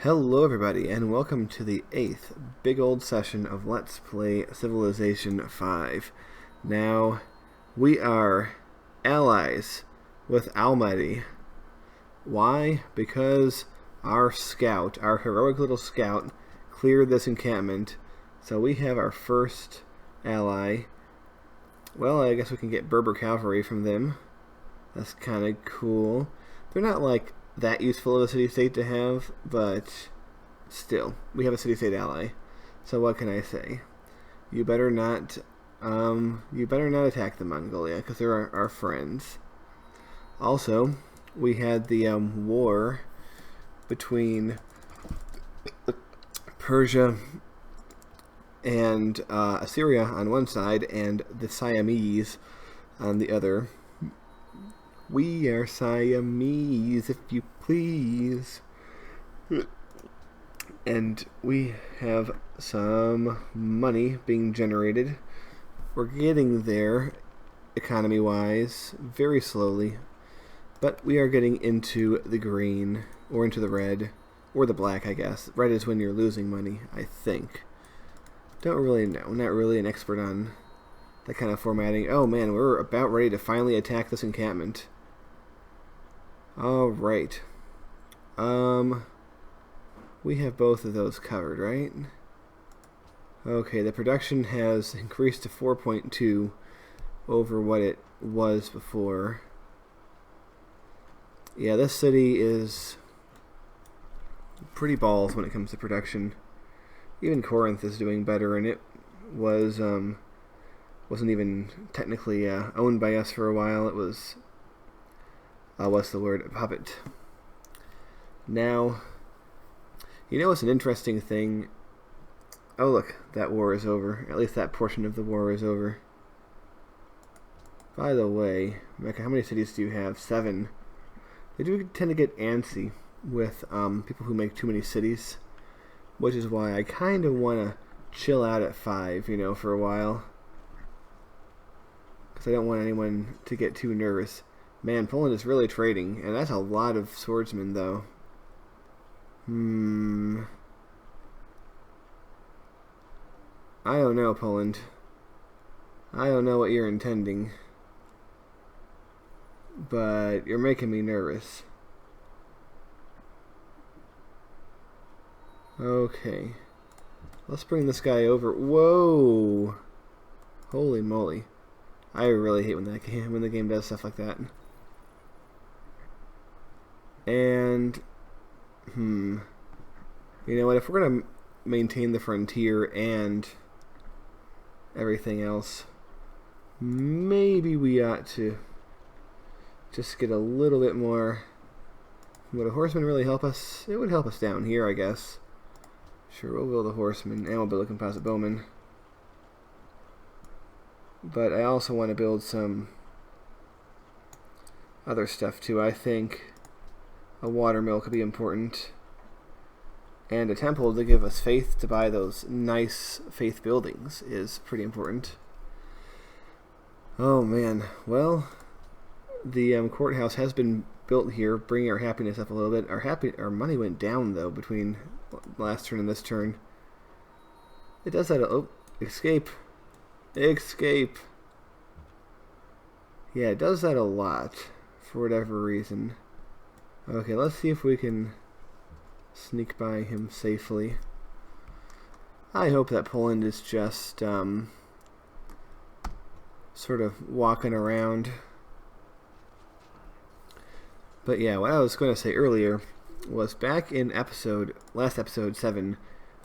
Hello everybody, and welcome to the 8th big old session of Let's Play Civilization 5. Now, we are allies with Almighty. Why? Because our scout, our heroic little scout, cleared this encampment, so we have our first ally. Well, I guess we can get Berber cavalry from them. That's kind of cool. They're not like that useful of a city-state to have, but still, we have a city-state ally. So what can I say? You better not attack the Mongolia, because they're our friends. Also, we had the war between Persia and Assyria on one side, and the Siamese on the other. We are Siamese, if you please. And we have some money being generated. We're getting there, economy-wise, very slowly. But we are getting into the green, or into the red, or the black, I guess. Red is when you're losing money, I think. Don't really know. Not really an expert on that kind of formatting. Oh man, we're about ready to finally attack this encampment. Alright. We have both of those covered, right? Okay, the production has increased to 4.2 over what it was before. Yeah, this city is pretty balls when it comes to production. Even Corinth is doing better, and it was, wasn't even technically owned by us for a while. It was what's the word? Puppet. Now, you know what's an interesting thing? Oh look, that war is over. At least that portion of the war is over. By the way, Mecca, how many cities do you have? 7. They do tend to get antsy with people who make too many cities, which is why I kind of want to chill out at 5, you know, for a while. Because I don't want anyone to get too nervous. Man, Poland is really trading, and that's a lot of swordsmen, though. I don't know, Poland. I don't know what you're intending. But you're making me nervous. Okay. Let's bring this guy over. Whoa! Holy moly. I really hate when the game does stuff like that. And, you know what, if we're going to maintain the frontier and everything else, maybe we ought to just get a little bit more. Would a horseman really help us? It would help us down here, I guess. Sure, we'll build a horseman, and we'll build a composite bowman. But I also want to build some other stuff, too. I think a watermill could be important. And a temple to give us faith to buy those nice faith buildings is pretty important. Oh man, well, the courthouse has been built here, bringing our happiness up a little bit. Our money went down though between last turn and this turn. It does that. Oh, escape, escape. Yeah, it does that a lot for whatever reason. Okay, let's see if we can sneak by him safely. I hope that Poland is just sort of walking around. But yeah, what I was going to say earlier was back in last episode 7,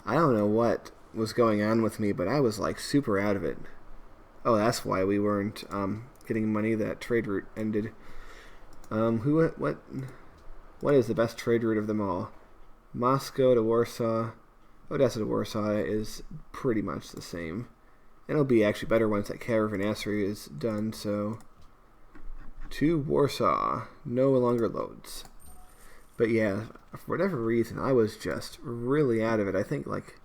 I don't know what was going on with me, but I was like super out of it. Oh, that's why we weren't getting money. That trade route ended. What is the best trade route of them all? Moscow to Warsaw. Odessa to Warsaw is pretty much the same. And it'll be actually better once that caravanserai is done, so to Warsaw. No longer loads. But yeah, for whatever reason, I was just really out of it. I think, like,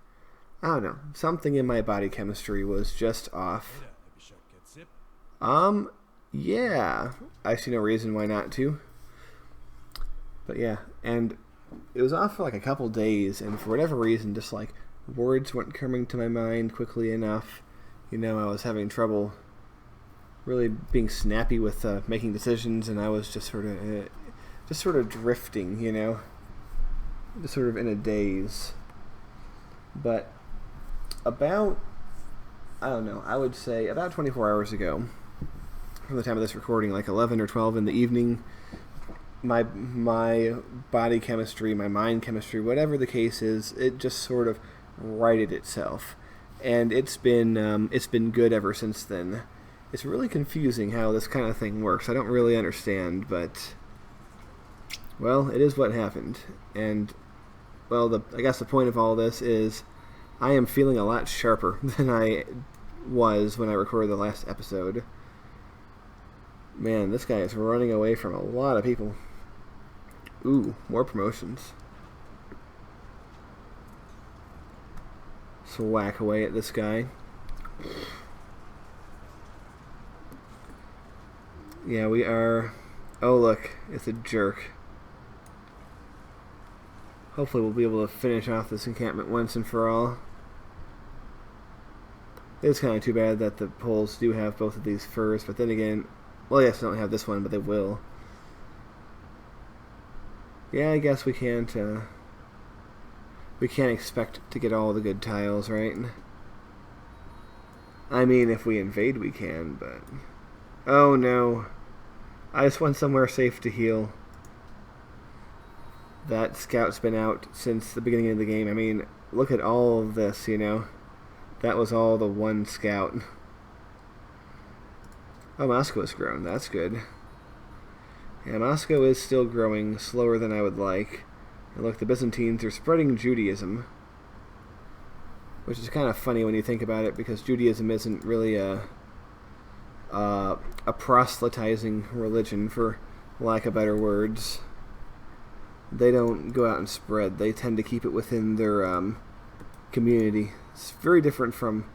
I don't know, something in my body chemistry was just off. Yeah. I see no reason why not to. But yeah, and it was off for like a couple days, and for whatever reason, just like words weren't coming to my mind quickly enough. You know, I was having trouble really being snappy with making decisions, and I was just sort of drifting, you know, just sort of in a daze. But about, I don't know, I would say about 24 hours ago, from the time of this recording, like 11 or 12 in the evening, my body chemistry, my mind chemistry, whatever the case is, it just sort of righted itself, and it's been good ever since then. It's really confusing how this kind of thing works. I don't really understand, but, well, it is what happened. And, well, I guess the point of all this is I am feeling a lot sharper than I was when I recorded the last episode. Man, this guy is running away from a lot of people. Ooh, more promotions. So whack away at this guy. Yeah, we are... Oh, look. It's a jerk. Hopefully we'll be able to finish off this encampment once and for all. It's kind of too bad that the Poles do have both of these furs, but then again... Well, yes, they don't have this one, but they will. Yeah, I guess we can't expect to get all the good tiles, right? I mean, if we invade, we can, but... Oh, no. I just want somewhere safe to heal. That scout's been out since the beginning of the game. I mean, look at all of this, you know? That was all the one scout. Oh, Moscow has grown. That's good. Yeah, Moscow is still growing slower than I would like. And look, the Byzantines are spreading Judaism. Which is kind of funny when you think about it, because Judaism isn't really a proselytizing religion, for lack of better words. They don't go out and spread. They tend to keep it within their community. It's very different from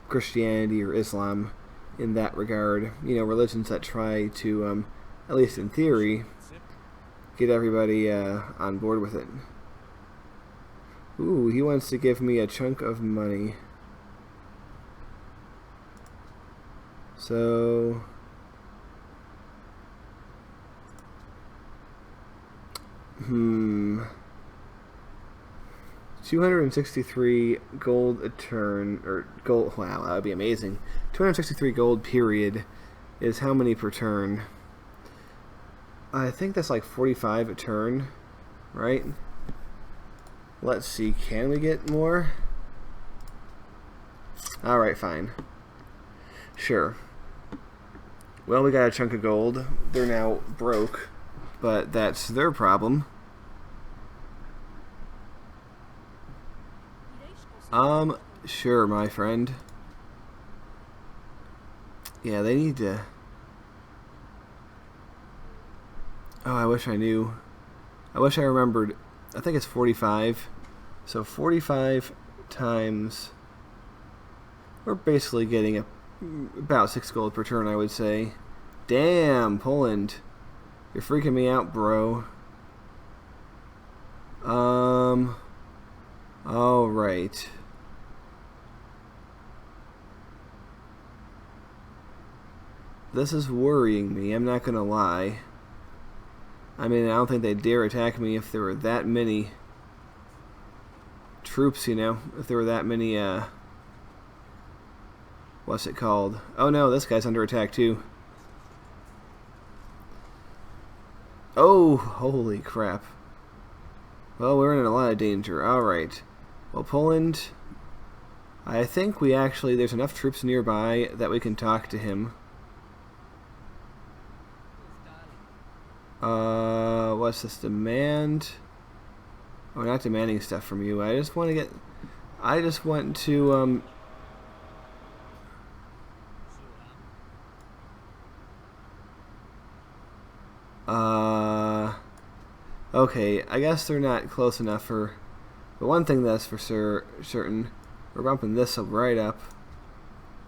Christianity or Islam in that regard. You know, religions that try to, at least in theory, get everybody on board with it. Ooh, he wants to give me a chunk of money. So... 263 gold a turn, or gold, wow, that would be amazing. 263 gold period is how many per turn? I think that's like 45 a turn, right? Let's see, can we get more? Alright, fine. Sure. Well, we got a chunk of gold. They're now broke, but that's their problem. Sure, my friend. Yeah, they need to... Oh, I wish I knew. I wish I remembered. I think it's 45. So 45 times... We're basically getting about 6 gold per turn, I would say. Damn, Poland. You're freaking me out, bro. Alright. This is worrying me, I'm not gonna lie. I mean, I don't think they'd dare attack me if there were that many troops, you know? If there were that many, what's it called? Oh no, this guy's under attack too. Oh, holy crap. Well, we're in a lot of danger. Alright. Well, Poland, I think we actually, there's enough troops nearby that we can talk to him. What's this, demand? Oh, not demanding stuff from you. I just want to get, I just want to, okay, I guess they're not close enough for... But one thing that's for certain, we're bumping this right up.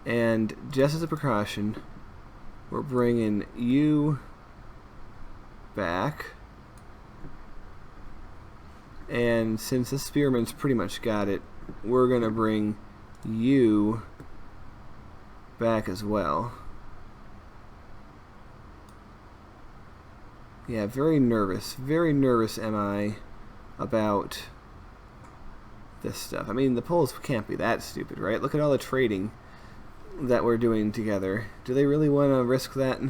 And just as a precaution, we're bringing you back. And since the spearman's pretty much got it, we're going to bring you back as well. Yeah, very nervous am I about this stuff. I mean, the Poles can't be that stupid, right? Look at all the trading that we're doing together. Do they really want to risk that?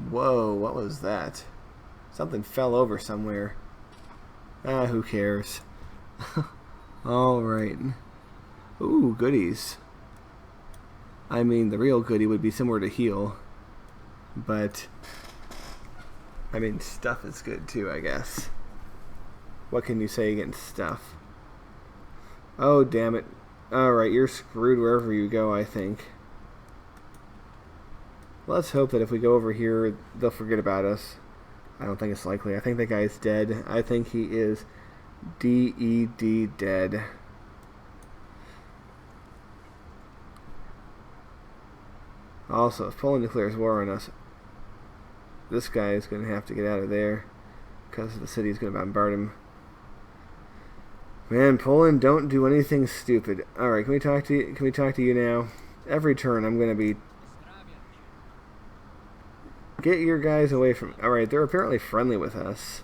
Whoa, what was that? Something fell over somewhere. Ah, who cares? Alright. Ooh, goodies. I mean, the real goodie would be somewhere to heal. But, I mean, stuff is good too, I guess. What can you say against stuff? Oh, damn it. Alright, you're screwed wherever you go, I think. Let's hope that if we go over here, they'll forget about us. I don't think it's likely. I think that guy's dead. I think he is D-E-D dead. Also, if Poland declares war on us, this guy is going to have to get out of there because the city is going to bombard him. Man, Poland, don't do anything stupid. All right, can we talk to you? Can we talk to you now? Every turn, I'm going to be. Get your guys away from. All right, they're apparently friendly with us,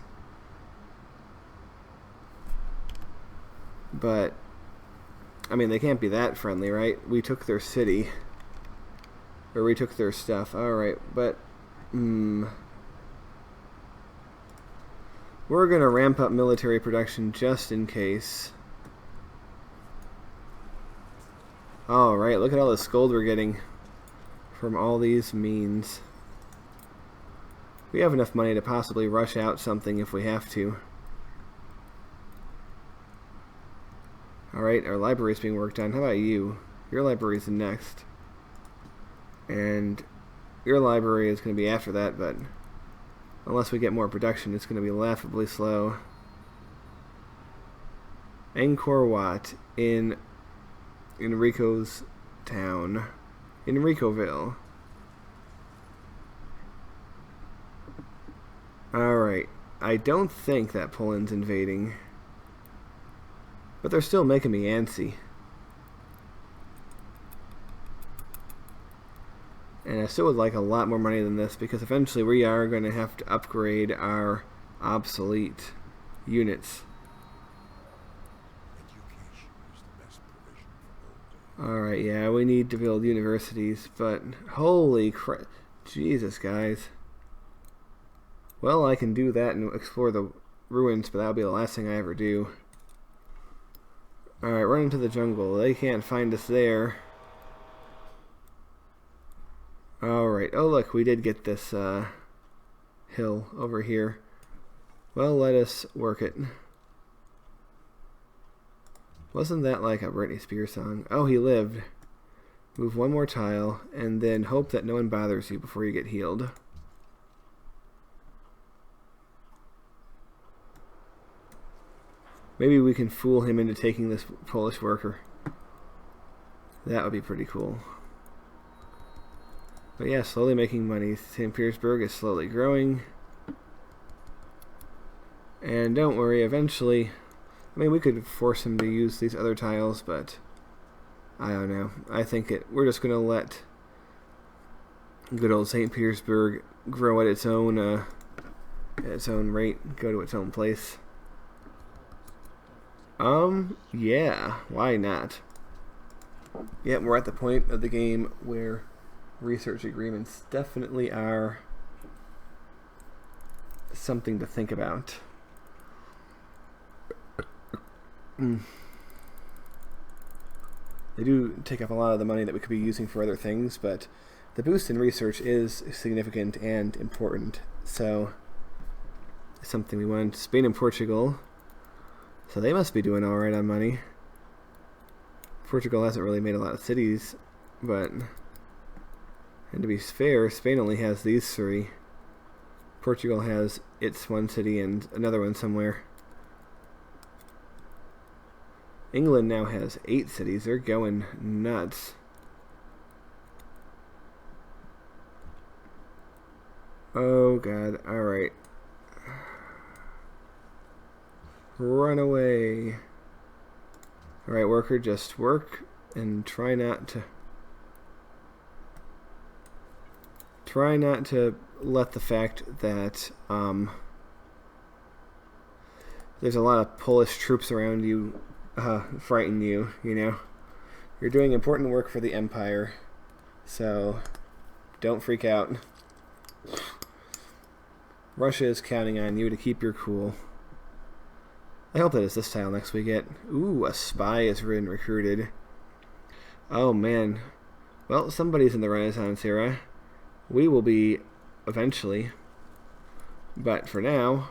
but I mean, they can't be that friendly, right? We took their city, or we took their stuff. All right, but. We're going to ramp up military production just in case. Alright, look at all this gold we're getting from all these means. We have enough money to possibly rush out something if we have to. Alright, our library is being worked on. How about you? Your library is next. And your library is going to be after that, but unless we get more production, it's going to be laughably slow. Angkor Wat in Enrico's town. Enricoville. Alright. I don't think that Poland's invading. But they're still making me antsy. And I still would like a lot more money than this, because eventually we are going to have to upgrade our obsolete units. Alright, yeah, we need to build universities, but holy crap. Jesus, guys. Well, I can do that and explore the ruins, but that'll be the last thing I ever do. Alright, run into the jungle. They can't find us there. Alright, oh look, we did get this hill over here. Well, let us work it. Wasn't that like a Britney Spears song? Oh, he lived. Move one more tile, and then hope that no one bothers you before you get healed. Maybe we can fool him into taking this Polish worker. That would be pretty cool. But yeah, slowly making money. St. Petersburg is slowly growing. And don't worry, eventually, I mean, we could force him to use these other tiles, but I don't know. I think we're just going to let good old St. Petersburg grow at its own rate, go to its own place. Yeah, why not? Yeah, we're at the point of the game where research agreements definitely are something to think about. They do take up a lot of the money that we could be using for other things, but the boost in research is significant and important, so it's something we want. Spain and Portugal, so they must be doing alright on money. Portugal hasn't really made a lot of cities, but, and to be fair, Spain only has these three. Portugal has its one city and another one somewhere. England now has 8 cities. They're going nuts. Oh god, alright. Run away. Alright, worker, just work and try not to let the fact that there's a lot of Polish troops around you frighten you, you know. You're doing important work for the Empire, so don't freak out. Russia is counting on you to keep your cool. I hope that is this tile next we get. Ooh, a spy has been recruited. Oh man. Well, somebody's in the Renaissance era. We will be eventually. But for now,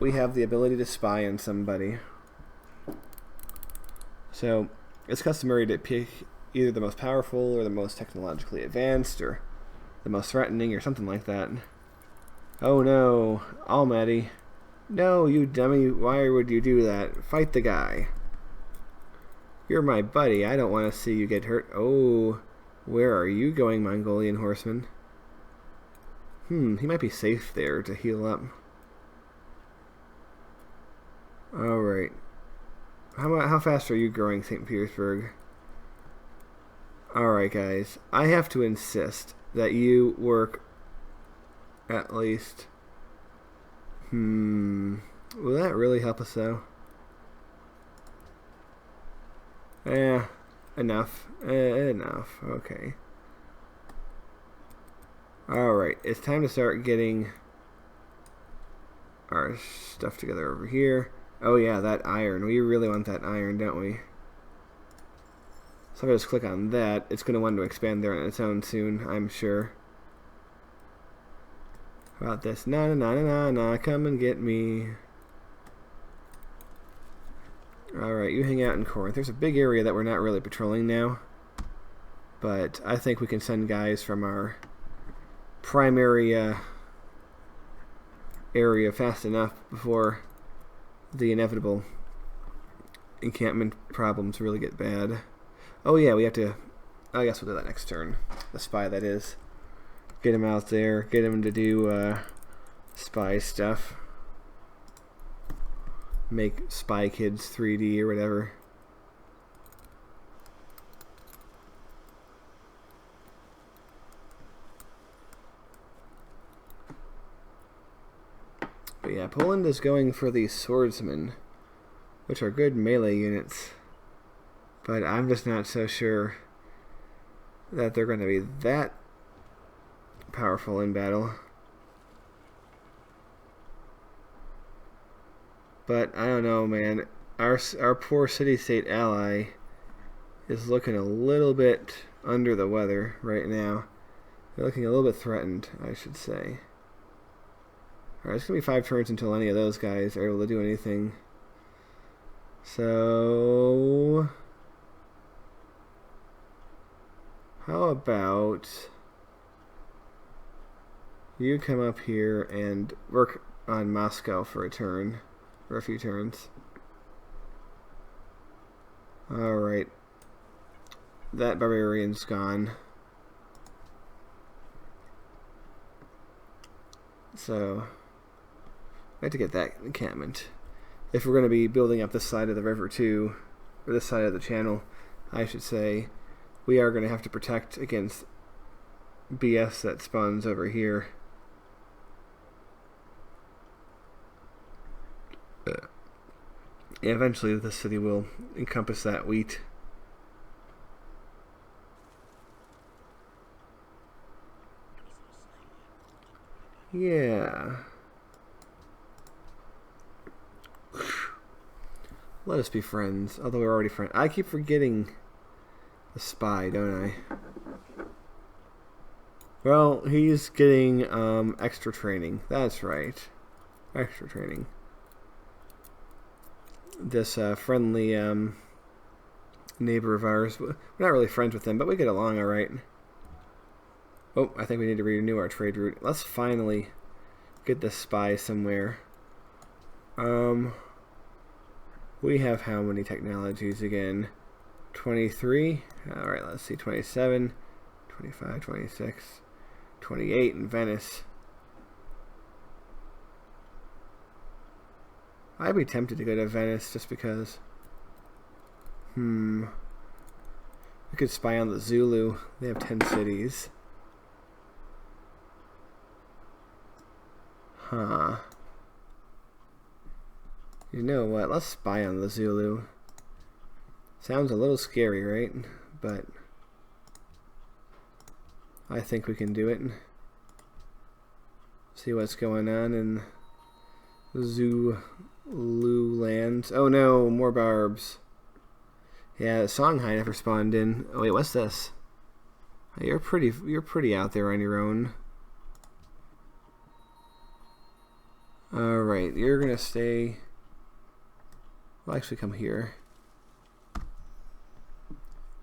we have the ability to spy on somebody. So, it's customary to pick either the most powerful or the most technologically advanced or the most threatening or something like that. Oh no, Almighty. No, you dummy, why would you do that? Fight the guy. You're my buddy, I don't want to see you get hurt. Oh, where are you going, Mongolian horseman? He might be safe there to heal up. Alright. How fast are you growing, St. Petersburg? Alright, guys. I have to insist that you work at least... Will that really help us, though? Enough. Enough. Okay. Alright, it's time to start getting our stuff together over here. Oh yeah, that iron. We really want that iron, don't we? So if I just click on that, it's going to want to expand there on its own soon, I'm sure. How about this? Na, come and get me. Alright, you hang out in Corinth. There's a big area that we're not really patrolling now. But I think we can send guys from our primary area fast enough before the inevitable encampment problems really get bad. Oh yeah, we have to... I guess we'll do that next turn. The spy, that is. Get him out there. Get him to do spy stuff. Make Spy Kids 3D or whatever. But yeah, Poland is going for these swordsmen, which are good melee units. But I'm just not so sure that they're going to be that powerful in battle. But I don't know, man. Our poor city-state ally is looking a little bit under the weather right now. They're looking a little bit threatened, I should say. Alright, it's going to be 5 turns until any of those guys are able to do anything. So... how about... you come up here and work on Moscow for a turn. For a few turns. Alright. That barbarian's gone. So, I have to get that encampment. If we're going to be building up this side of the river too, or this side of the channel, I should say, we are going to have to protect against BS that spawns over here. Eventually the city will encompass that wheat. Yeah. Let us be friends, although we're already friends. I keep forgetting the spy, don't I? Well, he's getting extra training. That's right. Extra training. This friendly neighbor of ours. We're not really friends with him, but we get along all right. Oh, I think we need to renew our trade route. Let's finally get this spy somewhere. We have how many technologies again? 23. All right, let's see. 27, 25, 26, 28 in Venice. I'd be tempted to go to Venice just because. We could spy on the Zulu. They have 10 cities. Huh. You know what? Let's spy on the Zulu. Sounds a little scary, right? But I think we can do it. See what's going on in Zulu lands. Oh no, more barbs. Yeah, Songhai never spawned in. Oh wait, what's this? You're pretty out there on your own. Alright, you're gonna stay. Well, actually come here.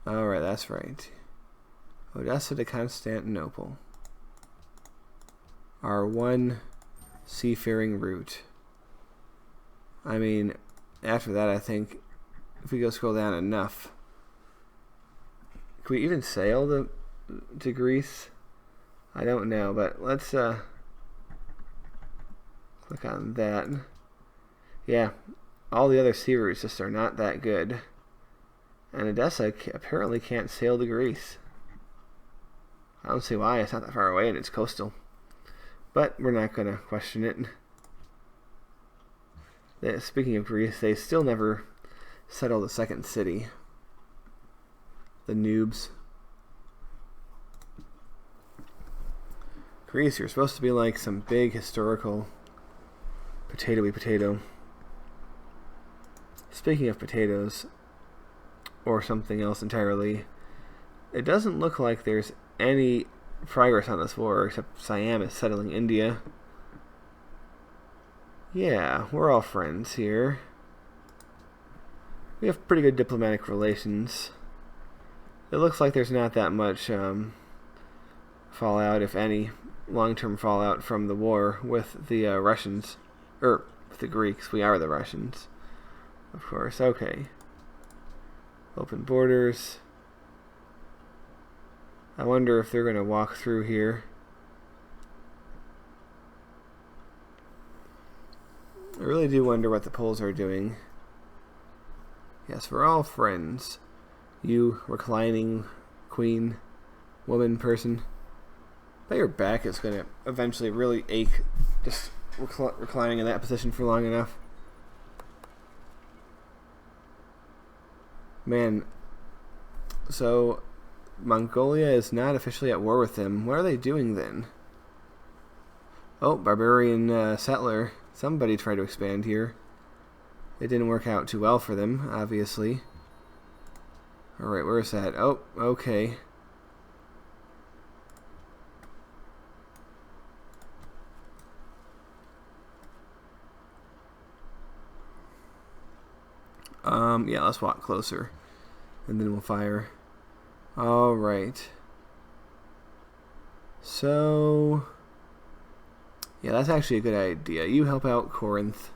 Alright, that's right. Odessa to Constantinople. Our one seafaring route. I mean, after that, I think if we go scroll down enough, can we even sail to Greece? I don't know, but let's click on that. Yeah, all the other sea routes just are not that good. And Odessa apparently can't sail to Greece. I don't see why. It's not that far away and it's coastal. But we're not going to question it. Speaking of Greece, they still never settled the second city. The noobs. Greece, you're supposed to be like some big historical potatoey potato. Speaking of potatoes, or something else entirely, it doesn't look like there's any progress on this war except Siam is settling India. Yeah, we're all friends here. We have pretty good diplomatic relations. It looks like there's not that much fallout, if any, long-term fallout from the war with the Russians, or with the Greeks. We are the Russians, of course. Okay. Open borders. I wonder if they're going to walk through here. I really do wonder what the Poles are doing. Yes, we're all friends. You, reclining queen, woman, person. I bet your back is going to eventually really ache just reclining in that position for long enough. Man, so Mongolia is not officially at war with them. What are they doing then? Oh, barbarian settler. Somebody tried to expand here. It didn't work out too well for them, obviously. Alright, where is that? Oh, okay. Yeah, let's walk closer. And then we'll fire. Alright. So yeah, that's actually a good idea. You help out Corinth.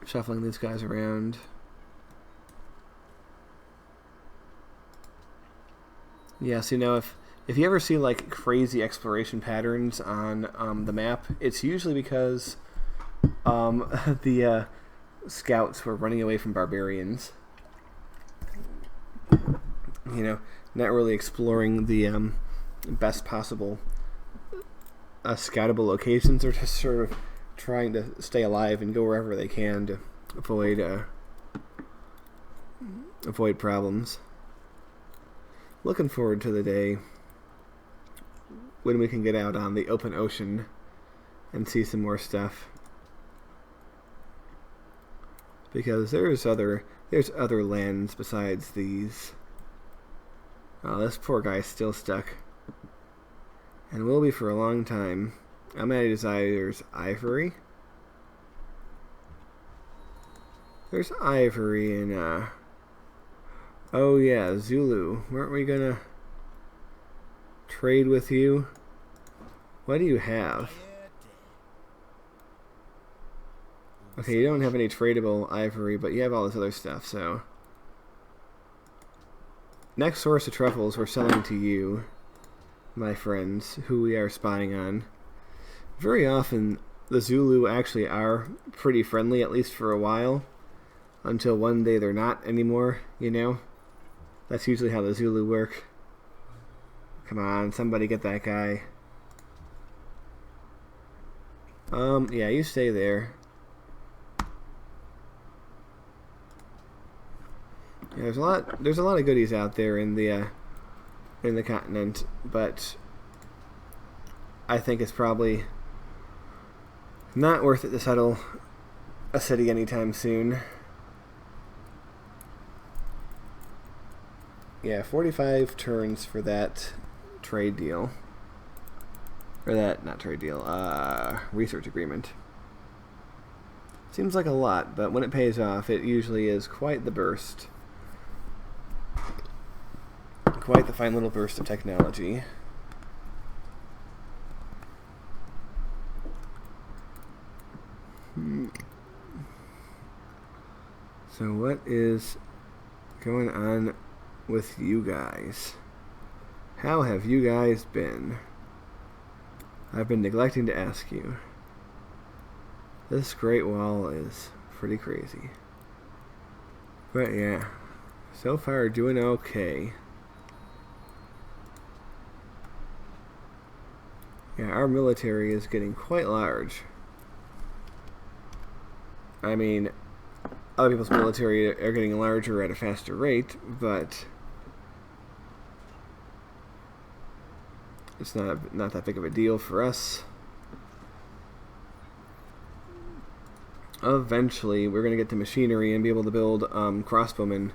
Shuffling these guys around. Yeah, so you know, if you ever see like crazy exploration patterns on the map, it's usually because the scouts were running away from barbarians. You know, not really exploring the best possible scoutable locations, or just sort of trying to stay alive and go wherever they can to avoid problems. Looking forward to the day when we can get out on the open ocean and see some more stuff. Because there's other lands besides these. Oh, this poor guy's still stuck. And will be for a long time. Almighty desires ivory. There's ivory in oh yeah, Zulu. Weren't we gonna trade with you? What do you have? Okay, you don't have any tradable ivory, but you have all this other stuff, so. Next source of truffles we're selling to you, my friends, who we are spying on. Very often, the Zulu actually are pretty friendly, at least for a while, until one day they're not anymore, you know? That's usually how the Zulu work. Come on, somebody get that guy. Yeah, you stay there. Yeah, there's a lot of goodies out there in the continent, but I think it's probably not worth it to settle a city anytime soon. Yeah, 45 turns for that trade deal. Or that, not trade deal, research agreement. Seems like a lot, but when it pays off, it usually is quite the burst. Quite the fine little burst of technology. So what is going on with you guys? How have you guys been? I've been neglecting to ask you. This Great Wall is pretty crazy. But yeah, so far doing okay. Yeah, our military is getting quite large. I mean, other people's military are getting larger at a faster rate, but it's not that big of a deal for us. Eventually, we're going to get to machinery and be able to build crossbowmen,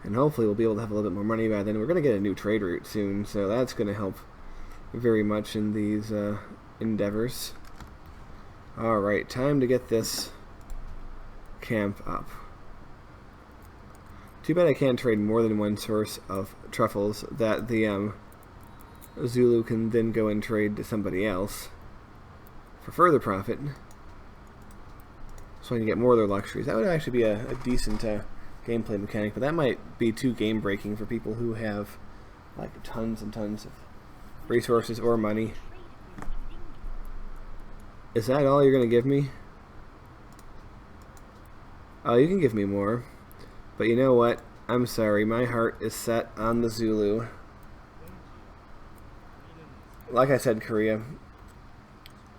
and hopefully we'll be able to have a little bit more money by then. We're going to get a new trade route soon, so that's going to help very much in these endeavors. Alright, time to get this camp up. Too bad I can't trade more than one source of truffles that the Zulu can then go and trade to somebody else for further profit, so I can get more of their luxuries. That would actually be a decent gameplay mechanic, but that might be too game breaking for people who have like tons and tons of resources or money. Is that all you're going to give me? Oh, you can give me more. But you know what? I'm sorry, my heart is set on the Zulu. Like I said, Korea,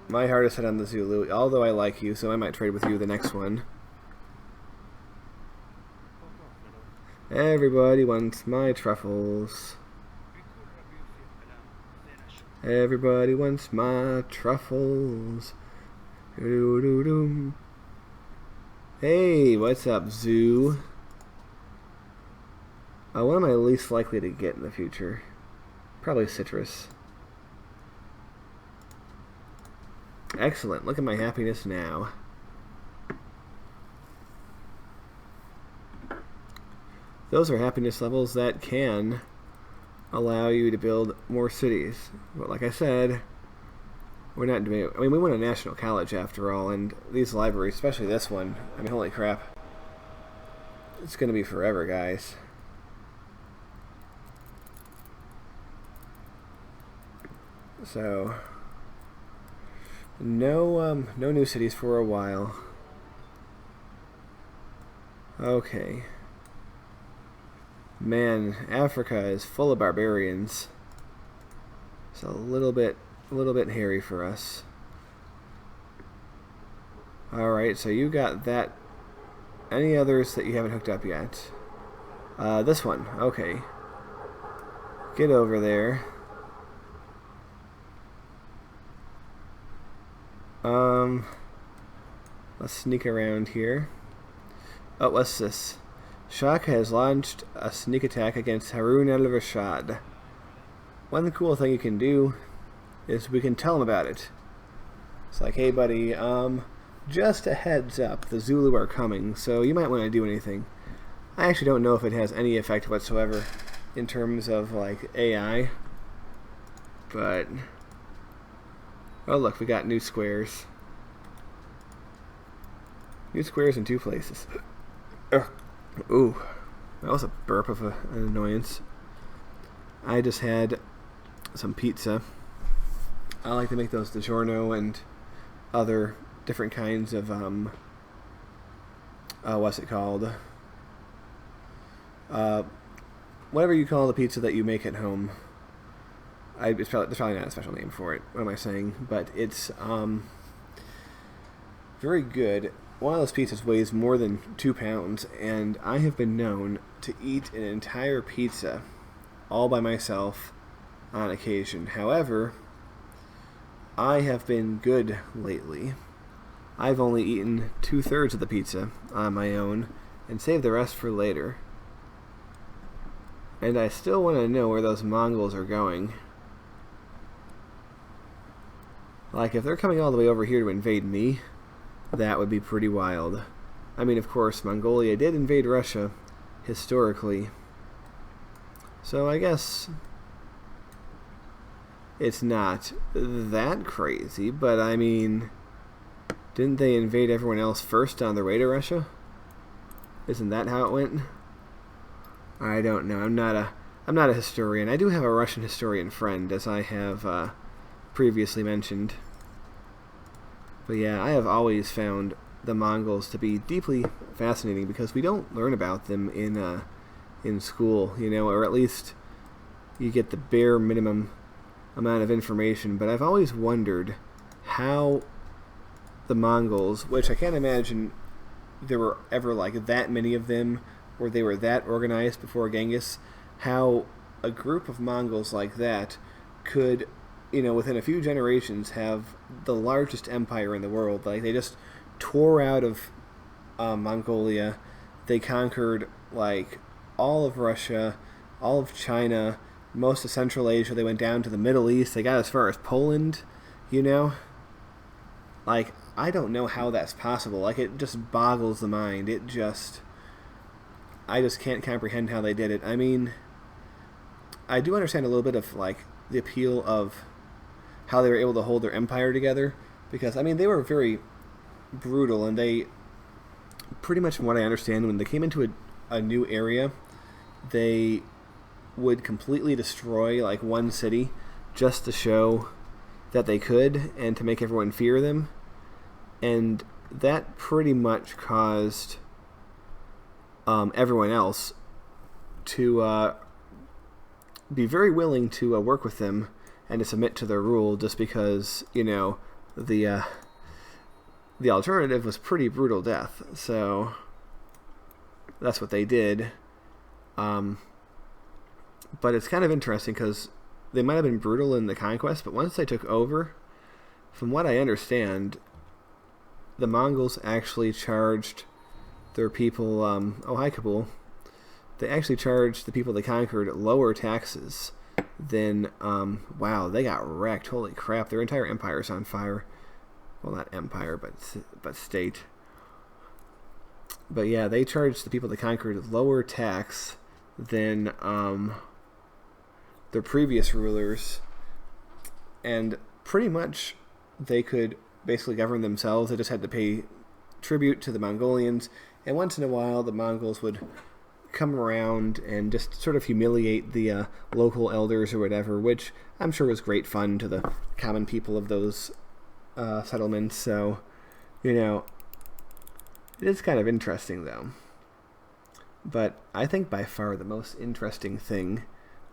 my heart is set on the Zulu, although I like you, so I might trade with you the next one. Everybody wants my truffles. Everybody wants my truffles. Doo-doo-doo-doo. Hey, what's up, Zoo? What am I least likely to get in the future? Probably citrus. Excellent. Look at my happiness now. Those are happiness levels that can allow you to build more cities. But like I said, we're not doing it. I mean, we went to national college after all, and these libraries, especially this one, I mean, holy crap. It's going to be forever, guys. So, no new cities for a while. Okay. Man, Africa is full of barbarians. It's a little bit hairy for us. Alright, so you got that. Any others that you haven't hooked up yet? This one. Okay. Get over there. Let's sneak around here. Oh, what's this? Shaka has launched a sneak attack against Harun al-Rashid. One cool thing you can do is we can tell him about it. It's like, hey buddy, just a heads up, the Zulu are coming, so you might want to do anything. I actually don't know if it has any effect whatsoever in terms of like AI, but oh look, we got new squares. New squares in 2 places. Ooh, that was a burp of an annoyance. I just had some pizza. I like to make those DiGiorno and other different kinds of what's it called? Whatever you call the pizza that you make at home. There's probably not a special name for it. What am I saying? But it's very good. One of those pizzas weighs more than 2 pounds, and I have been known to eat an entire pizza all by myself on occasion. However, I have been good lately. I've only eaten 2/3 of the pizza on my own and saved the rest for later. And I still want to know where those Mongols are going. Like, if they're coming all the way over here to invade me, that would be pretty wild. I mean, of course, Mongolia did invade Russia, historically. So I guess it's not that crazy, but I mean, didn't they invade everyone else first on their way to Russia? Isn't that how it went? I don't know. I'm not a historian. I do have a Russian historian friend, as I have previously mentioned. But yeah, I have always found the Mongols to be deeply fascinating because we don't learn about them in school, or at least you get the bare minimum amount of information. But I've always wondered how the Mongols, which I can't imagine there were ever like that many of them, or they were that organized before Genghis, how a group of Mongols like that could, within a few generations have the largest empire in the world. Like, they just tore out of Mongolia. They conquered, like, all of Russia, all of China, most of Central Asia. They went down to the Middle East. They got as far as Poland, Like, I don't know how that's possible. Like, it just boggles the mind. I just can't comprehend how they did it. I mean, I do understand a little bit of, like, the appeal of how they were able to hold their empire together. Because, I mean, they were very brutal, and they, pretty much from what I understand, when they came into a new area, they would completely destroy, like, one city just to show that they could and to make everyone fear them. And that pretty much caused everyone else to be very willing to work with them and to submit to their rule, just because the alternative was pretty brutal death. So that's what they did. But it's kind of interesting because they might have been brutal in the conquest, but once they took over, from what I understand, the Mongols actually charged their people, oh hi Kabul, they actually charged the people they conquered lower taxes than, wow, they got wrecked, holy crap, their entire empire is on fire. Well, not empire, but state. But yeah, they charged the people they conquered lower tax than their previous rulers, and pretty much they could basically govern themselves. They just had to pay tribute to the Mongolians, and once in a while the Mongols would come around and just sort of humiliate the local elders or whatever, which I'm sure was great fun to the common people of those settlements. So, it is kind of interesting though. But I think by far the most interesting thing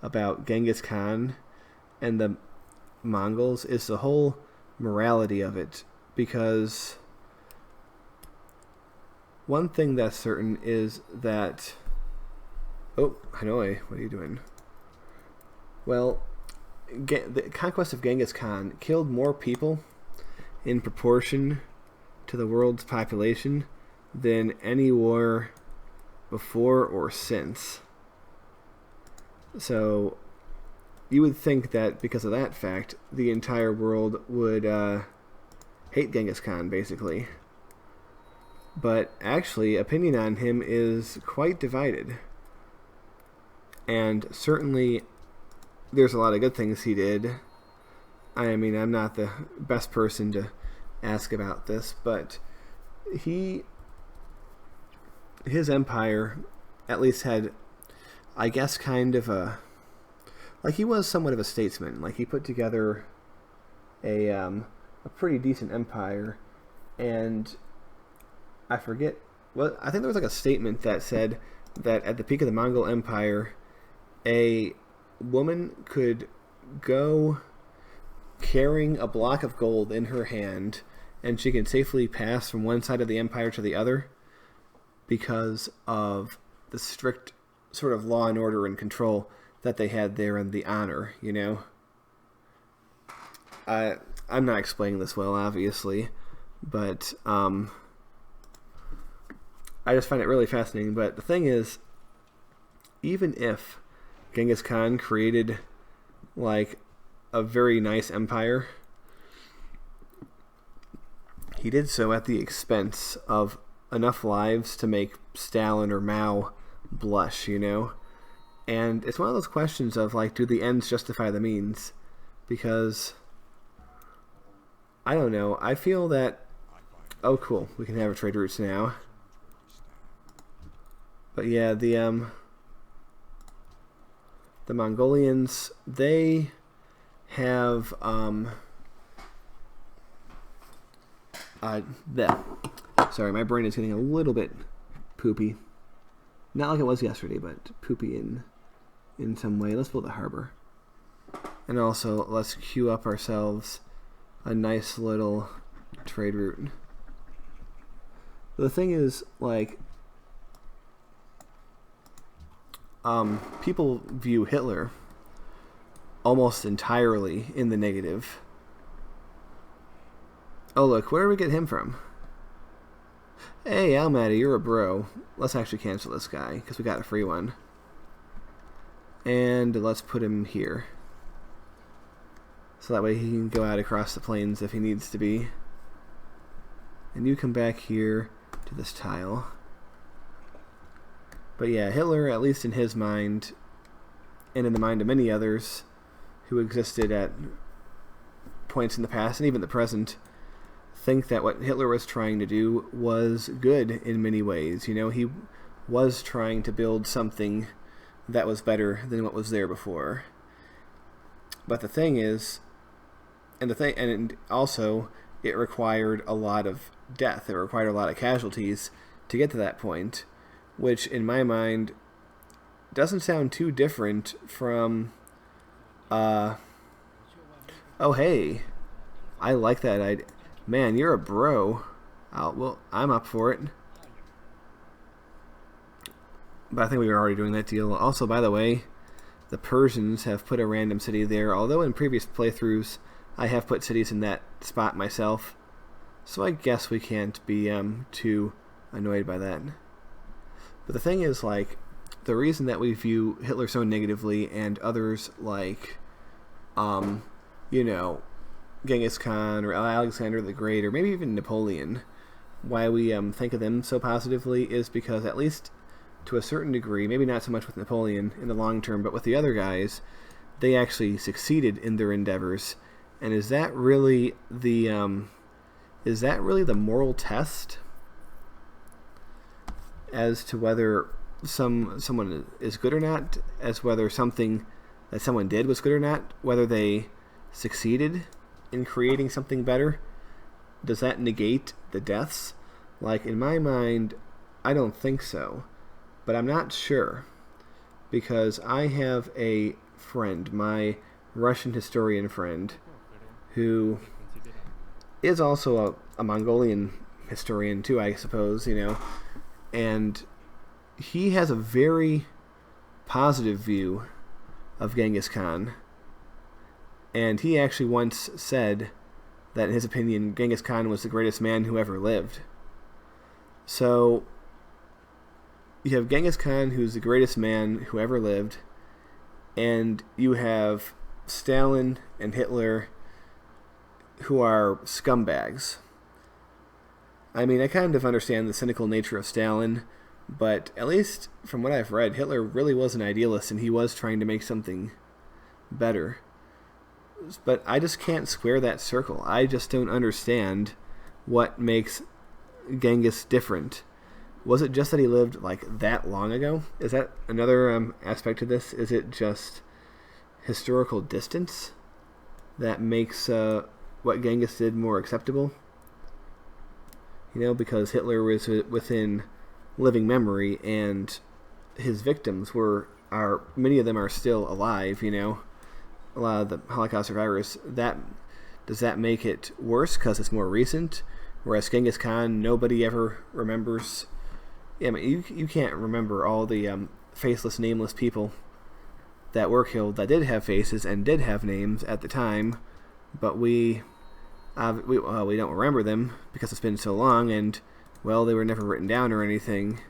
about Genghis Khan and the Mongols is the whole morality of it, because one thing that's certain is that... Oh, Hanoi, what are you doing? Well, the conquest of Genghis Khan killed more people in proportion to the world's population than any war before or since. So you would think that because of that fact, the entire world would hate Genghis Khan, basically. But actually, opinion on him is quite divided. And certainly, there's a lot of good things he did. I mean, I'm not the best person to ask about this, but his empire at least had, I guess, kind of like, he was somewhat of a statesman. Like, he put together a pretty decent empire, And I forget what, I think there was like a statement that said that at the peak of the Mongol Empire, a woman could go carrying a block of gold in her hand, and she can safely pass from one side of the empire to the other because of the strict sort of law and order and control that they had there, and the honor, you know. I'm not explaining this well, obviously, but I just find it really fascinating. But the thing is, even if Genghis Khan created like a very nice empire, he did so at the expense of enough lives to make Stalin or Mao blush, you know? And it's one of those questions of like, do the ends justify the means? Because I don't know. I feel that, oh cool, we can have our trade routes now. But yeah, the Mongolians, they have sorry, my brain is getting a little bit poopy. Not like it was yesterday, but poopy in some way. Let's build a harbor. And also, let's queue up ourselves a nice little trade route. The thing is, like, people view Hitler almost entirely in the negative. Oh look, where did we get him from? Hey, Almaty, you're a bro. Let's actually cancel this guy, because we got a free one. And let's put him here. So that way he can go out across the plains if he needs to be. And you come back here to this tile. But yeah, Hitler, at least in his mind, and in the mind of many others who existed at points in the past and even the present, think that what Hitler was trying to do was good in many ways. You know, he was trying to build something that was better than what was there before. But the thing is, and also it required a lot of death. It required a lot of casualties to get to that point, which in my mind doesn't sound too different from oh hey, I like that idea. Man, you're a bro. Well, I'm up for it. But I think we were already doing that deal. Also, by the way, the Persians have put a random city there, although in previous playthroughs I have put cities in that spot myself. So I guess we can't be too annoyed by that. But the thing is, like, the reason that we view Hitler so negatively, and others like, you know, Genghis Khan or Alexander the Great, or maybe even Napoleon, why we think of them so positively is because, at least to a certain degree, maybe not so much with Napoleon in the long term, but with the other guys, they actually succeeded in their endeavors. And is that really the moral test as to whether someone is good or not, as whether something that someone did was good or not, whether they succeeded in creating something better? Does that negate the deaths? Like, in my mind, I don't think so, but I'm not sure, because I have a friend, my Russian historian friend, who is also a Mongolian historian too, I suppose, you know, and he has a very positive view of Genghis Khan. And he actually once said that, in his opinion, Genghis Khan was the greatest man who ever lived. So, you have Genghis Khan, who's the greatest man who ever lived, and you have Stalin and Hitler, who are scumbags. I mean, I kind of understand the cynical nature of Stalin, but at least from what I've read, Hitler really was an idealist, and he was trying to make something better. But I just can't square that circle. I just don't understand what makes Genghis different. Was it just that he lived like that long ago? Is that another aspect to this? Is it just historical distance that makes what Genghis did more acceptable? because Hitler was within living memory, and his victims many of them are still alive. A lot of the Holocaust survivors. Does that make it worse because it's more recent? Whereas Genghis Khan, nobody ever remembers. Yeah, I mean, you can't remember all the faceless, nameless people that were killed that did have faces and did have names at the time, but we don't remember them because it's been so long, and they were never written down or anything.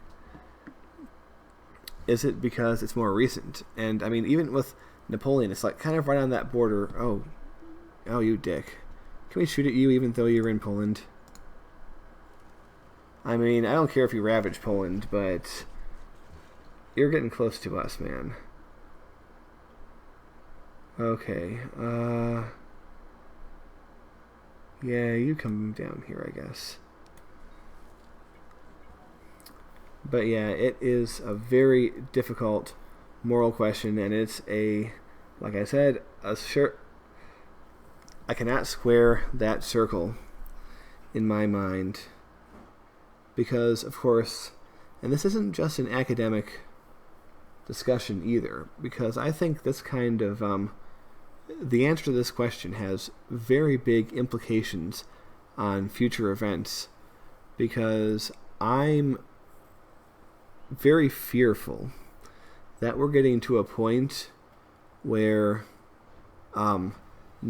Is it because it's more recent? And I mean, even with Napoleon, it's like kind of right on that border. Oh, you dick! Can we shoot at you even though you're in Poland? I mean, I don't care if you ravage Poland, but you're getting close to us, man. Okay, yeah, you come down here, I guess. But yeah, it is a very difficult moral question, and it's like I said, I cannot square that circle in my mind. Because, of course, and this isn't just an academic discussion either, because I think this kind of, the answer to this question has very big implications on future events, because I'm very fearful that we're getting to a point where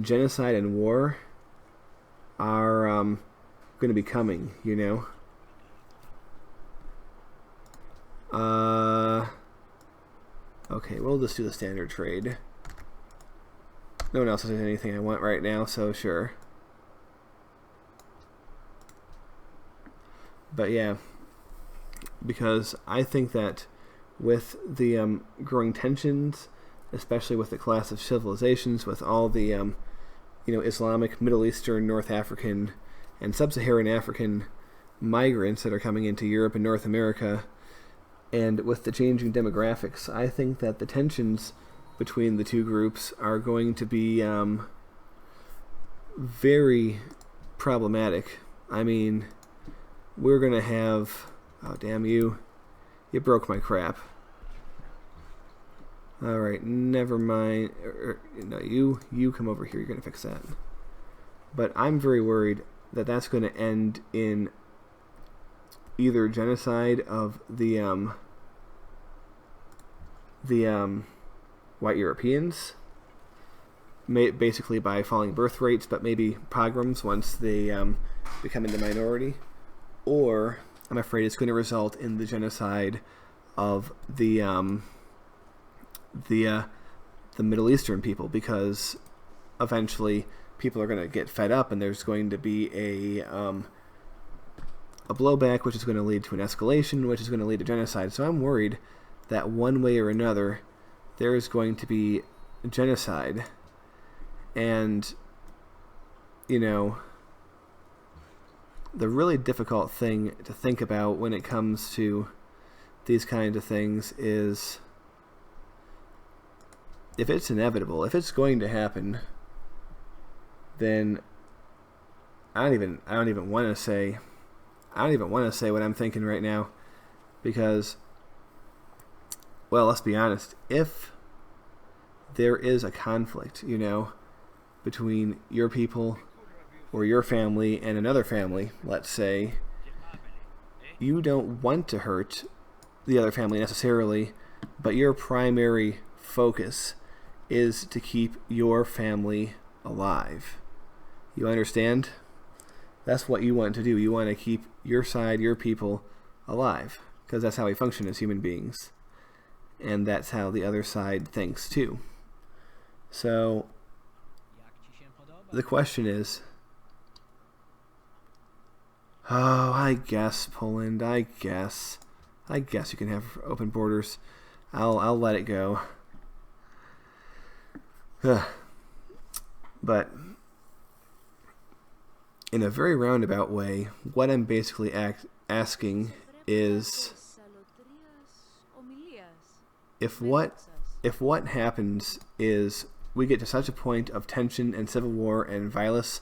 genocide and war are going to be coming, Okay, we'll just do the standard trade. No one else has anything I want right now, so sure. But yeah, because I think that with the growing tensions, especially with the clash of civilizations, with all the Islamic, Middle Eastern, North African, and Sub-Saharan African migrants that are coming into Europe and North America, and with the changing demographics, I think that the tensions between the two groups are going to be very problematic. I mean, we're going to have... Oh, damn you. You broke my crap. Alright, never mind. No, you come over here. You're going to fix that. But I'm very worried that that's going to end in either genocide of the white Europeans, basically by falling birth rates, but maybe pogroms once they become in the minority, or I'm afraid it's going to result in the genocide of the Middle Eastern people, because eventually people are going to get fed up, and there's going to be a blowback, which is going to lead to an escalation, which is going to lead to genocide. So I'm worried that one way or another there is going to be genocide. And the really difficult thing to think about when it comes to these kinds of things is, if it's inevitable, if it's going to happen, then I don't even want to say what I'm thinking right now, because, well, let's be honest, if there is a conflict, between your people or your family and another family, let's say, you don't want to hurt the other family necessarily, but your primary focus is to keep your family alive. You understand? That's what you want to do. You want to keep your side, your people, alive, because that's how we function as human beings. And that's how the other side thinks too. So the question is, I guess Poland, I guess you can have open borders. I'll let it go. But in a very roundabout way, what I'm basically asking is, if what happens is we get to such a point of tension and civil war and violence,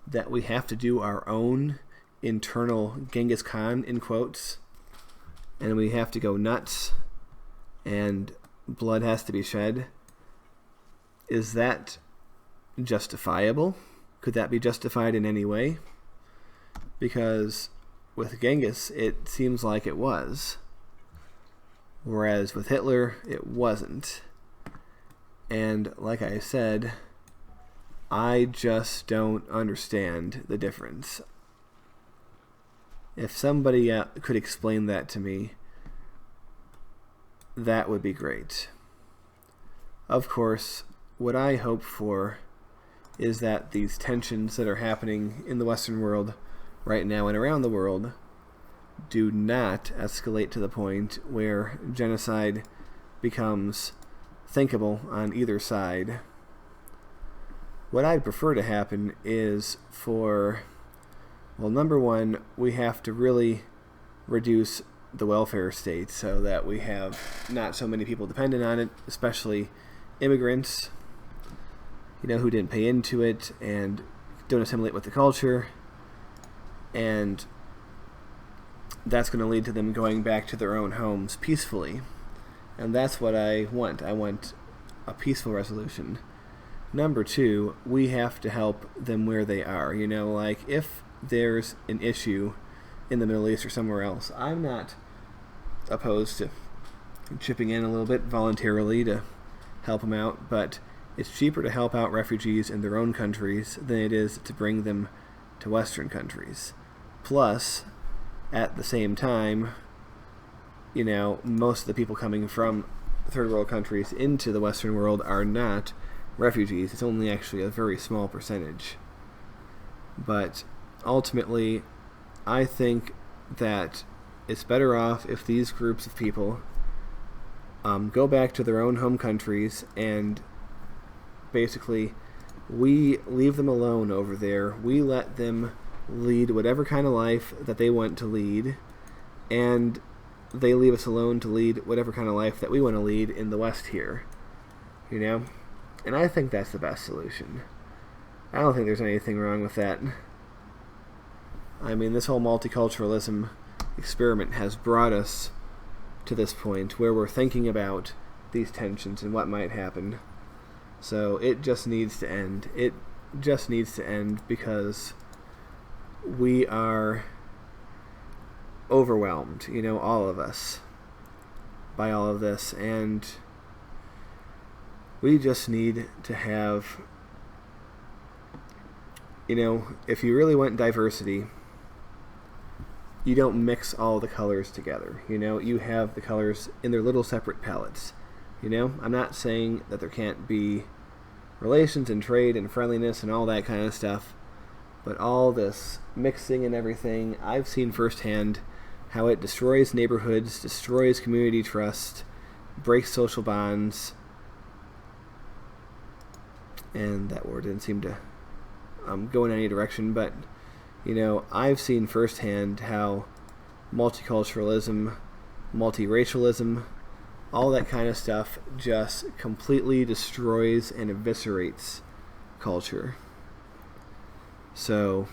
that we have to do our own internal Genghis Khan, in quotes, and we have to go nuts, and blood has to be shed, is that justifiable? Could that be justified in any way? Because with Genghis, it seems like it was, whereas with Hitler, it wasn't. And like I said, I just don't understand the difference. If somebody could explain that to me, that would be great. Of course, what I hope for is that these tensions that are happening in the Western world right now and around the world do not escalate to the point where genocide becomes thinkable on either side. What I'd prefer to happen is for, well, number one, we have to really reduce the welfare state so that we have not so many people dependent on it, especially immigrants, who didn't pay into it and don't assimilate with the culture. And that's going to lead to them going back to their own homes peacefully. And that's what I want. I want a peaceful resolution. Number two, we have to help them where they are. Like if there's an issue in the Middle East or somewhere else, I'm not opposed to chipping in a little bit voluntarily to help them out, but it's cheaper to help out refugees in their own countries than it is to bring them to Western countries. Plus, at the same time, most of the people coming from third world countries into the Western world are not refugees. It's only actually a very small percentage. But ultimately, I think that it's better off if these groups of people go back to their own home countries, and basically we leave them alone over there. We let them lead whatever kind of life that they want to lead, and they leave us alone to lead whatever kind of life that we want to lead in the West here. And I think that's the best solution. I don't think there's anything wrong with that. I mean, this whole multiculturalism experiment has brought us to this point where we're thinking about these tensions and what might happen. So it just needs to end. It just needs to end because we are overwhelmed, all of us, by all of this. And we just need to have, if you really want diversity, you don't mix all the colors together. You have the colors in their little separate palettes. I'm not saying that there can't be relations and trade and friendliness and all that kind of stuff, but all this mixing and everything, I've seen firsthand how it destroys neighborhoods, destroys community trust, breaks social bonds, and that word didn't seem to go in any direction, but I've seen firsthand how multiculturalism, multiracialism, all that kind of stuff just completely destroys and eviscerates culture. So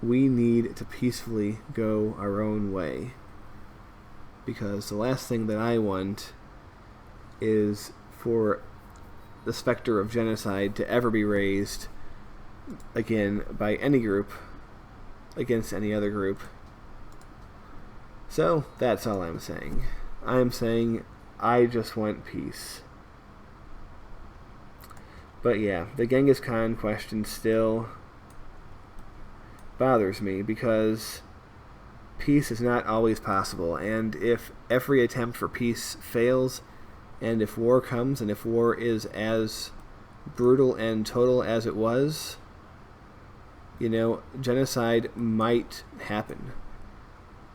we need to peacefully go our own way, because the last thing that I want is for the specter of genocide to ever be raised again by any group against any other group. So that's all I'm saying. I'm saying I just want peace. But yeah, the Genghis Khan question still bothers me because peace is not always possible, and if every attempt for peace fails, and if war comes, and if war is as brutal and total as it was, genocide might happen.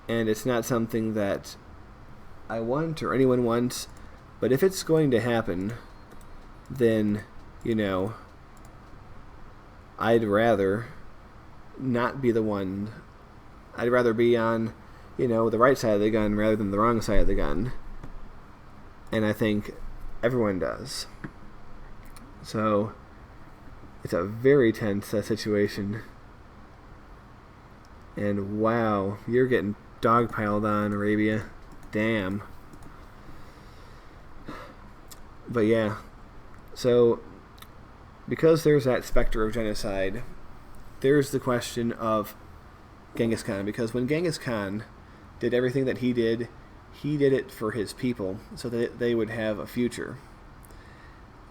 And it's not something that I want or anyone wants, but if it's going to happen, then, I'd rather not be the one. I'd rather be on, the right side of the gun rather than the wrong side of the gun. And I think everyone does. So, It's a very tense situation. And wow, you're getting dogpiled on, Arabia. Damn. But yeah, so because there's that specter of genocide, there's the question of Genghis Khan. Because when Genghis Khan did everything that he did it for his people so that they would have a future.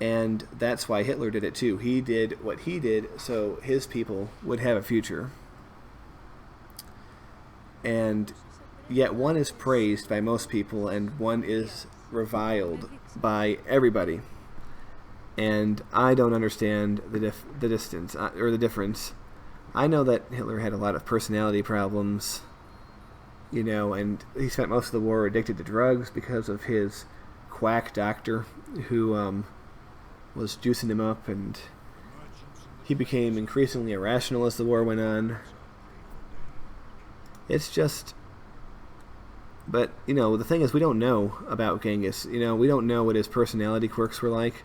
And that's why Hitler did it too. He did what he did so his people would have a future. And yet one is praised by most people and one is reviled by everybody. And I don't understand the distance or the difference. I know that Hitler had a lot of personality problems, you know, and he spent most of the war addicted to drugs because of his quack doctor who was juicing him up, and he became increasingly irrational as the war went on. It's just... But, you know, the thing is, we don't know about Genghis. You know, we don't know what his personality quirks were like,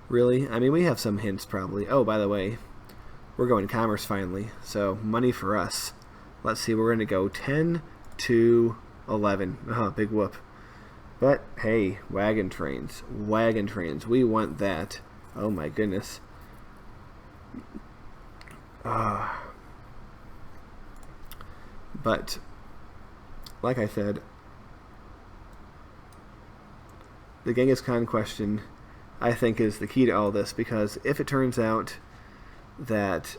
really. I mean, we have some hints, probably. Oh, by the way, we're going commerce finally, so money for us. Let's see, we're going to go 10 to 11. Oh, big whoop. But, hey, wagon trains. Wagon trains. We want that. Oh, my goodness. But, like I said, the Genghis Khan question, I think, is the key to all this, because if it turns out that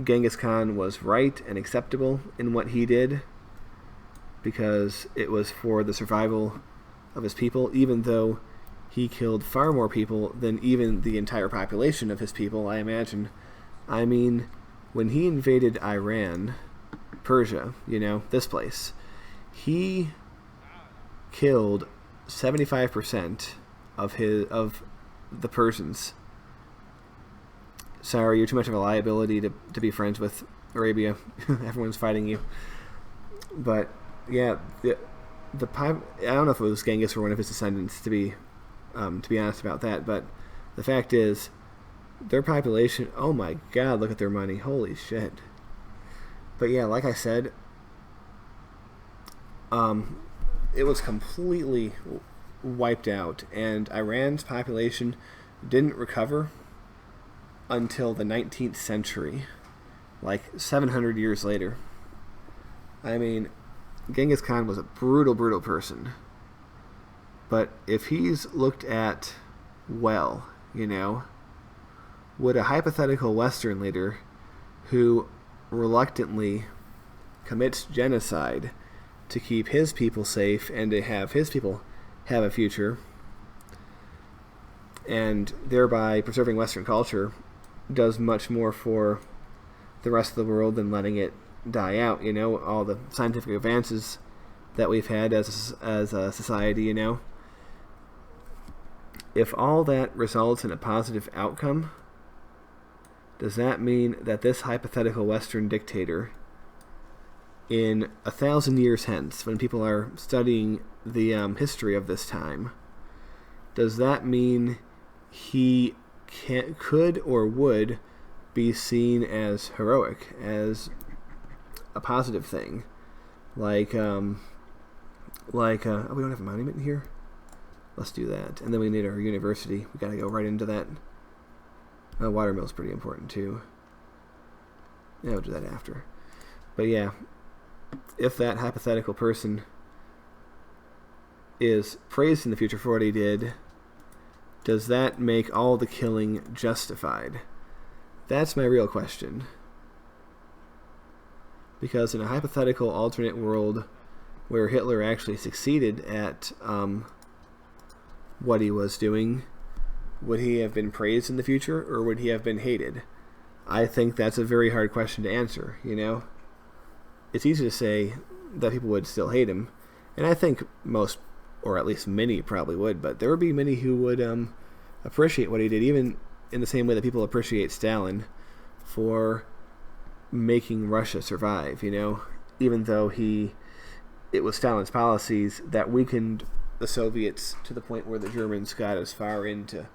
Genghis Khan was right and acceptable in what he did, because it was for the survival of his people, even though he killed far more people than even the entire population of his people, I imagine. I mean, when he invaded Iran, Persia, you know, this place, he killed 75% of the Persians. Sorry, you're too much of a liability to be friends with Arabia. Everyone's fighting you. But yeah, I don't know if it was Genghis or one of his descendants, to be honest about that. But the fact is, their population, oh my God, look at their money, holy shit. But yeah, like I said, it was completely wiped out, and Iran's population didn't recover until the 19th century, like 700 years later. I mean, Genghis Khan was a brutal, brutal person. But if he's looked at well, you know, would a hypothetical Western leader who reluctantly commits genocide to keep his people safe and to have his people have a future, and thereby preserving Western culture, does much more for the rest of the world than letting it die out, you know, all the scientific advances that we've had as a society, you know. If all that results in a positive outcome, does that mean that this hypothetical Western dictator, in 1,000 years hence, when people are studying the history of this time, does that mean he could or would be seen as heroic, as a positive thing? Like, oh, we don't have a monument here? Let's do that. And then we need our university. We gotta go right into that. Watermill's pretty important too. Yeah, we'll do that after. But yeah, if that hypothetical person is praised in the future for what he did, does that make all the killing justified? That's my real question. Because in a hypothetical alternate world where Hitler actually succeeded at what he was doing, would he have been praised in the future, or would he have been hated? I think that's a very hard question to answer, you know? It's easy to say that people would still hate him, and I think most, or at least many, probably would, but there would be many who would appreciate what he did, even in the same way that people appreciate Stalin for making Russia survive, you know? Even though it was Stalin's policies that weakened the Soviets to the point where the Germans got as far into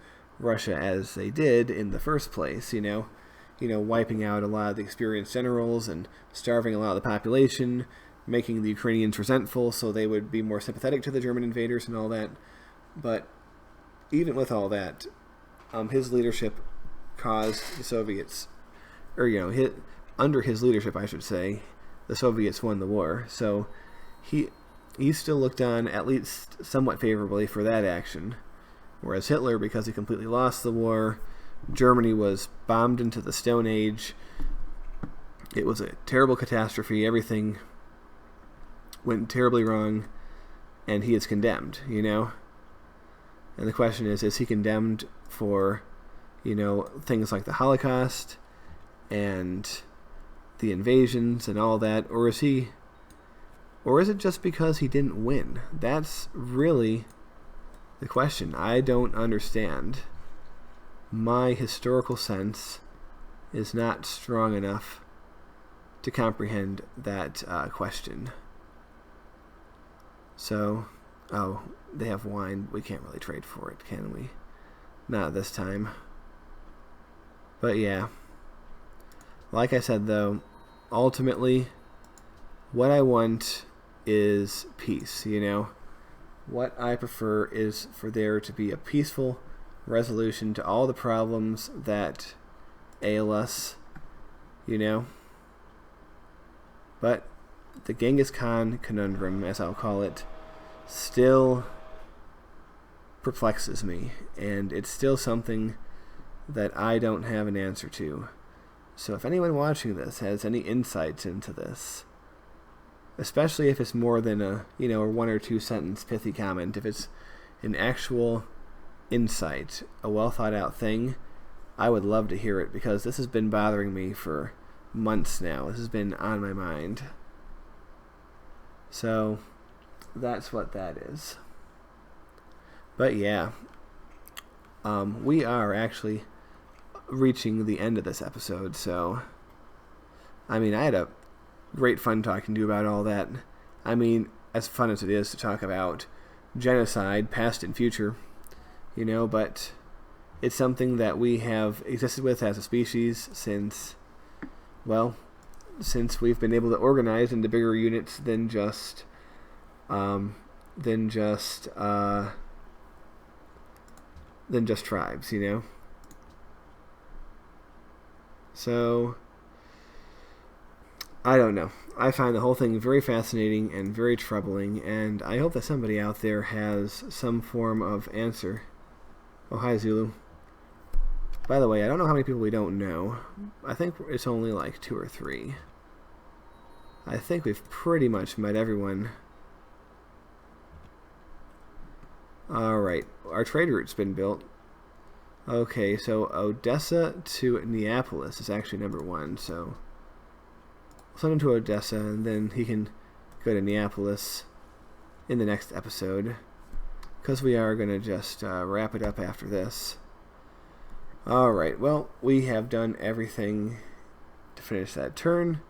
Russia as they did in the first place, wiping out a lot of the experienced generals and starving a lot of the population, making the Ukrainians resentful so they would be more sympathetic to the German invaders and all that. But even with all that, his leadership caused the Soviets, under his leadership, I should say, the Soviets won the war. So he still looked on at least somewhat favorably for that action. Whereas Hitler, because he completely lost the war, Germany was bombed into the Stone Age. It was a terrible catastrophe. Everything went terribly wrong, and he is condemned, And the question is he condemned for, things like the Holocaust and the invasions and all that, or is it just because he didn't win? That's really the question. I don't understand. My historical sense is not strong enough to comprehend that question. So, they have wine. We can't really trade for it, can we? Not this time. But yeah. Like I said, though, ultimately, what I want is peace, What I prefer is for there to be a peaceful resolution to all the problems that ail us, But the Genghis Khan conundrum, as I'll call it, still perplexes me, and it's still something that I don't have an answer to. So if anyone watching this has any insights into this, especially if it's more than a 1 or 2 sentence pithy comment, if it's an actual insight, a well thought out thing, I would love to hear it, because this has been bothering me for months now. This has been on my mind. So that's what that is. But yeah, we are actually reaching the end of this episode, so I had a great fun talking to you about all that. As fun as it is to talk about genocide, past and future, but it's something that we have existed with as a species since we've been able to organize into bigger units than just tribes, So I don't know. I find the whole thing very fascinating and very troubling, and I hope that somebody out there has some form of answer. Oh, hi, Zulu. By the way, I don't know how many people we don't know. I think it's only like 2 or 3. I think we've pretty much met everyone. Alright, our trade route's been built. Okay, so Odessa to Neapolis is actually number 1, so send him to Odessa, and then he can go to Neapolis in the next episode, because we are going to just wrap it up after this. Alright, well, we have done everything to finish that turn,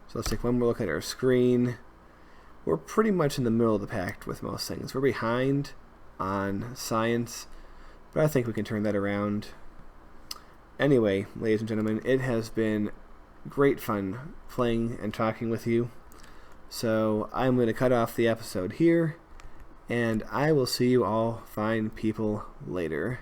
so let's take one more look at our screen. We're pretty much in the middle of the pack with most things. We're behind on science, but I think we can turn that around. Anyway, ladies and gentlemen, it has been great fun playing and talking with you. So I'm going to cut off the episode here, and I will see you all fine people later.